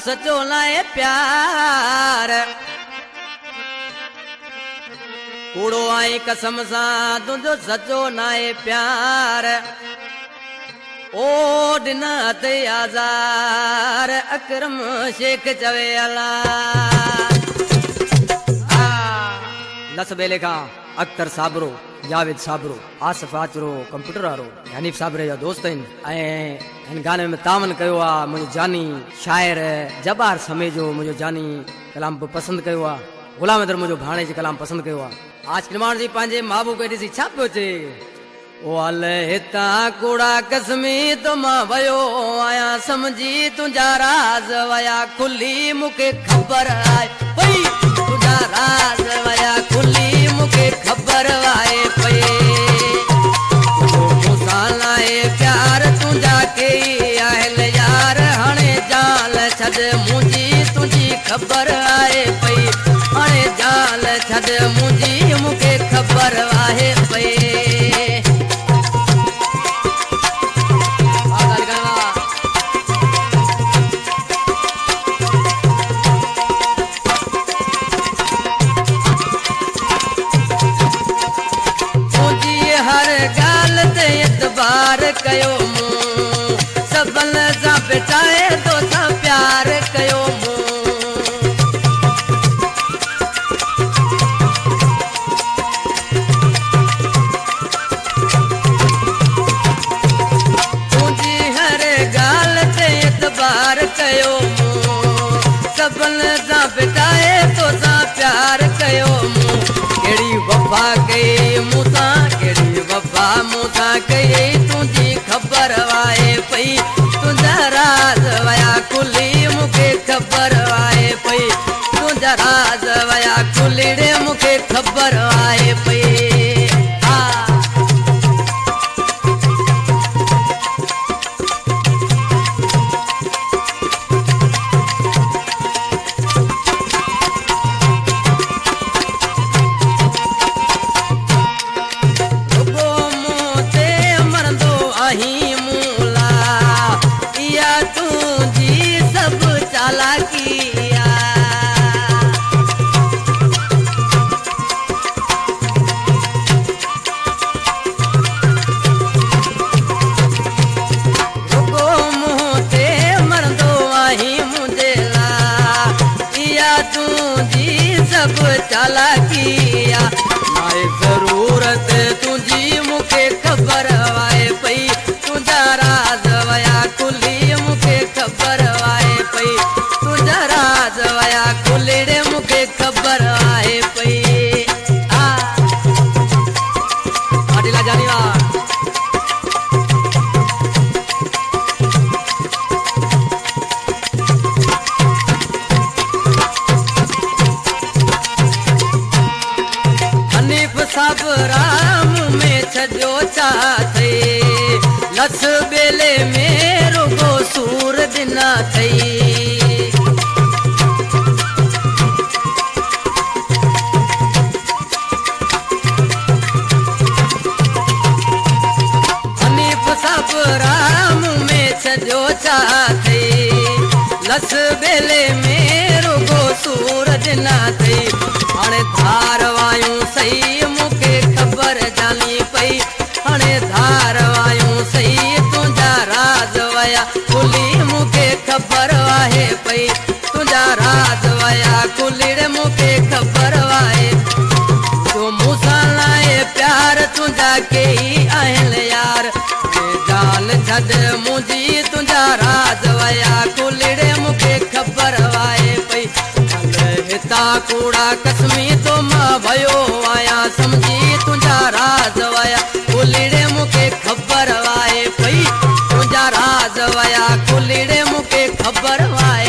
सचो नाए प्यार कूड़ो आई कसम सा तुझो सचो नाए प्यार ओ डिना ते आज़ार अकरम शेख चवे अला लस बेले का अख्तर साबरो जावेद साबरो आसिफ आचरो कंप्यूटर वारो हनीफ साबरे जा दोस्त इन गाने में तावन कयो आ मुझे जानी शायर जबार समेजो मुझे जानी कलाम पसंद कयो आ गुलाम अदर मुझे भाणे जी कलाम पसंद कयो आ आज निर्माण जी पांजे महबूब के दिसी छा पियो चे ओ अल हिता कूड़ा कसमी तो मां वयो आया समझी तुझा राज वया खुली मुके खबर आए भई तुझा राज वया खुली मुके खबर आए पई मुसालाए प्यार तुझा के आहल यार हणे जाल छद मुझी तुझी खबर आए पई हणे जाल छद मुझी मुके खबर आए पई एतबार कयो मूं सबल सा बेटाए तो सा प्यार कयो मूं तुझी हर गाल ते एतबार कयो मूं सबल सा बेटाए तो सा प्यार कयो मूं केड़ी वफा कई मूसा केड़ी वफा मूसा कई तुझी खबर आए पई तुझा राज वया खुली मुके खबर आए पई तुझा राज वया खुलीड़े मुके खबर आए पई चाला किया माए जरूरत तुझी मुके खबर आए पई तुझा राज वया खुली मुके खबर आए पई तुझा राज वया खुलीड़े मुके खबर आए पई आडिला जानिवा सब राम में छजो चाथे लस बेले में रुगो सूर दिना थई हनीफ सब राम में छजो चाथे लस बेले में रुगो सूर दिना थई हाणे धार वायूं सही मुके खबर जानी पई हणे धार वायूं सही तुझा राज वया खुली मुके खबर आहे पई तुझा राज वया खुलीड़े मुके खबर आहे तो मूसा लाए प्यार तुझा के आहल यार जाल छद मुझी तुझा राज वया खुलीड़े मुके खबर आहे पई हिता कूड़ा कसमी तो मां भयो आया समझी तुझा राज वया खुलीड़े मुके खबर आए पई तुझा राज वया खुलीड़े मुके खबर आए